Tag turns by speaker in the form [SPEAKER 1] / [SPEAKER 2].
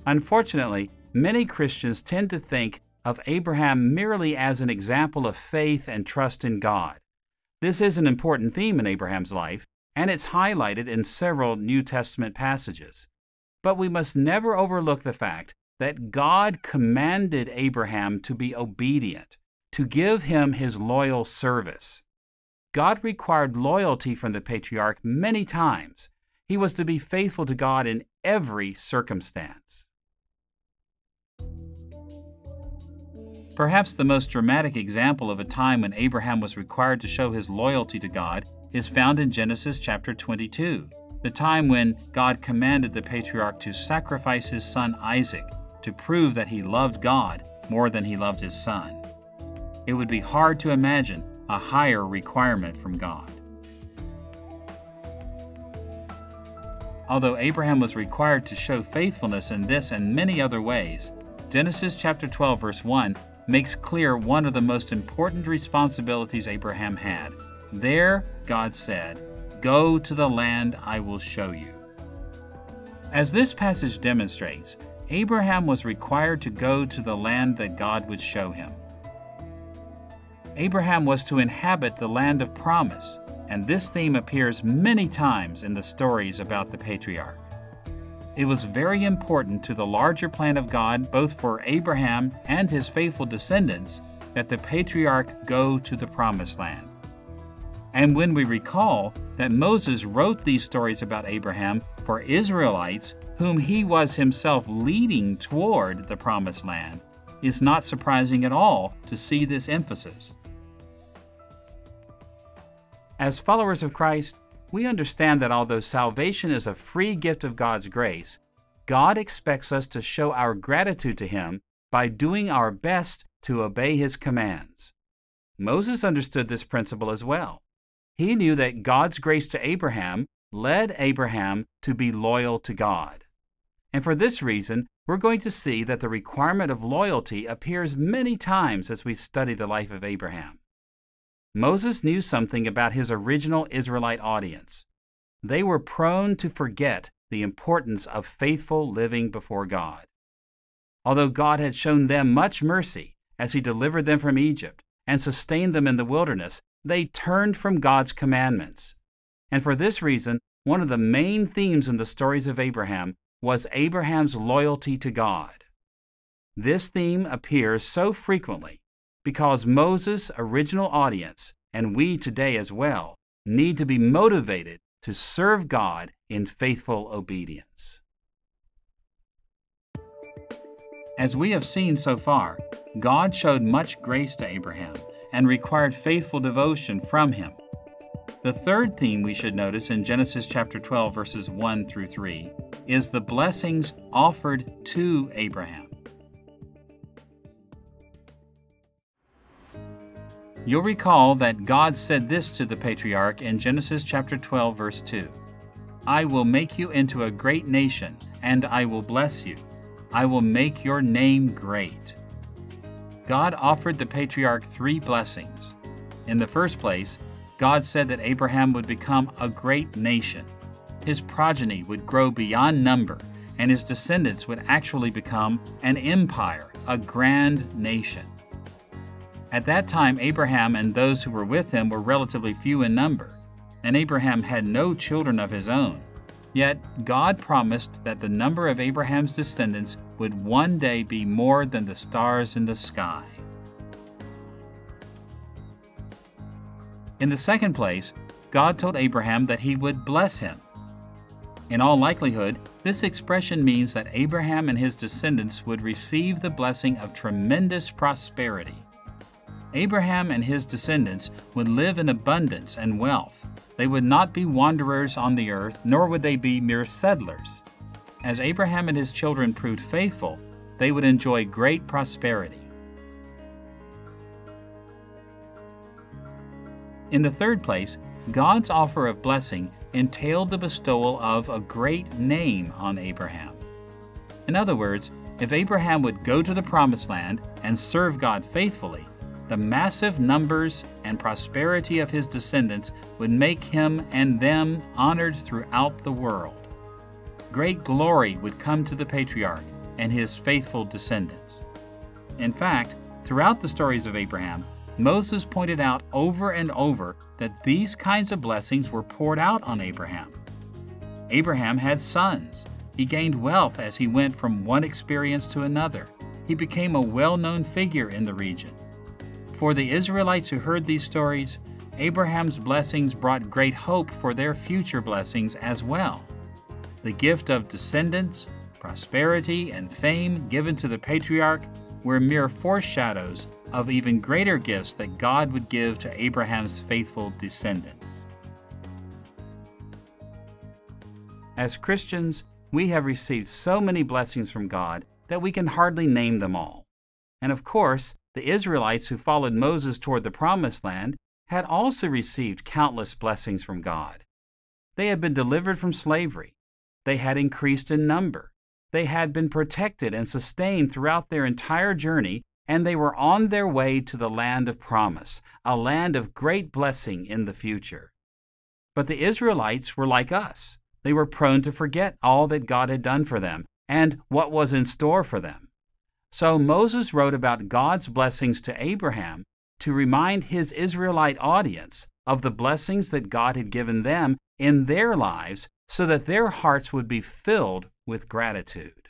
[SPEAKER 1] Unfortunately, many Christians tend to think of Abraham merely as an example of faith and trust in God. This is an important theme in Abraham's life, and it's highlighted in several New Testament passages. But we must never overlook the fact that God commanded Abraham to be obedient, to give him his loyal service. God required loyalty from the patriarch many times. He was to be faithful to God in every circumstance. Perhaps the most dramatic example of a time when Abraham was required to show his loyalty to God is found in Genesis chapter 22, the time when God commanded the patriarch to sacrifice his son Isaac to prove that he loved God more than he loved his son. It would be hard to imagine a higher requirement from God. Although Abraham was required to show faithfulness in this and many other ways, Genesis chapter 12 verse 1 makes clear one of the most important responsibilities Abraham had. There, God said, "Go to the land I will show you." As this passage demonstrates, Abraham was required to go to the land that God would show him. Abraham was to inhabit the land of promise, and this theme appears many times in the stories about the patriarch. It was very important to the larger plan of God, both for Abraham and his faithful descendants, that the patriarch go to the promised land. And when we recall that Moses wrote these stories about Abraham for Israelites whom he was himself leading toward the promised land, it's not surprising at all to see this emphasis. As followers of Christ, we understand that although salvation is a free gift of God's grace, God expects us to show our gratitude to Him by doing our best to obey His commands. Moses understood this principle as well. He knew that God's grace to Abraham led Abraham to be loyal to God. And for this reason, we're going to see that the requirement of loyalty appears many times as we study the life of Abraham. Moses knew something about his original Israelite audience. They were prone to forget the importance of faithful living before God. Although God had shown them much mercy as He delivered them from Egypt and sustained them in the wilderness, they turned from God's commandments. And for this reason, one of the main themes in the stories of Abraham was Abraham's loyalty to God. This theme appears so frequently because Moses' original audience, and we today as well, need to be motivated to serve God in faithful obedience. As we have seen so far, God showed much grace to Abraham and required faithful devotion from him. The third theme we should notice in Genesis chapter 12 verses 1 through 3 is the blessings offered to Abraham. You'll recall that God said this to the patriarch in Genesis chapter 12 verse 2. "I will make you into a great nation, and I will bless you. I will make your name great." God offered the patriarch three blessings. In the first place, God said that Abraham would become a great nation. His progeny would grow beyond number, and his descendants would actually become an empire, a grand nation. At that time, Abraham and those who were with him were relatively few in number, and Abraham had no children of his own. Yet God promised that the number of Abraham's descendants would one day be more than the stars in the sky. In the second place, God told Abraham that He would bless him. In all likelihood, this expression means that Abraham and his descendants would receive the blessing of tremendous prosperity. Abraham and his descendants would live in abundance and wealth. They would not be wanderers on the earth, nor would they be mere settlers. As Abraham and his children proved faithful, they would enjoy great prosperity. In the third place, God's offer of blessing entailed the bestowal of a great name on Abraham. In other words, if Abraham would go to the promised land and serve God faithfully, the massive numbers and prosperity of his descendants would make him and them honored throughout the world. Great glory would come to the patriarch and his faithful descendants. In fact, throughout the stories of Abraham, Moses pointed out over and over that these kinds of blessings were poured out on Abraham. Abraham had sons. He gained wealth as he went from one experience to another. He became a well-known figure in the region. For the Israelites who heard these stories, Abraham's blessings brought great hope for their future blessings as well. The gift of descendants, prosperity, and fame given to the patriarch were mere foreshadows of even greater gifts that God would give to Abraham's faithful descendants. As Christians, we have received so many blessings from God that we can hardly name them all. And of course, the Israelites who followed Moses toward the Promised Land had also received countless blessings from God. They had been delivered from slavery. They had increased in number. They had been protected and sustained throughout their entire journey, and they were on their way to the land of promise, a land of great blessing in the future. But the Israelites were like us. They were prone to forget all that God had done for them and what was in store for them. So Moses wrote about God's blessings to Abraham to remind his Israelite audience of the blessings that God had given them in their lives so that their hearts would be filled with gratitude.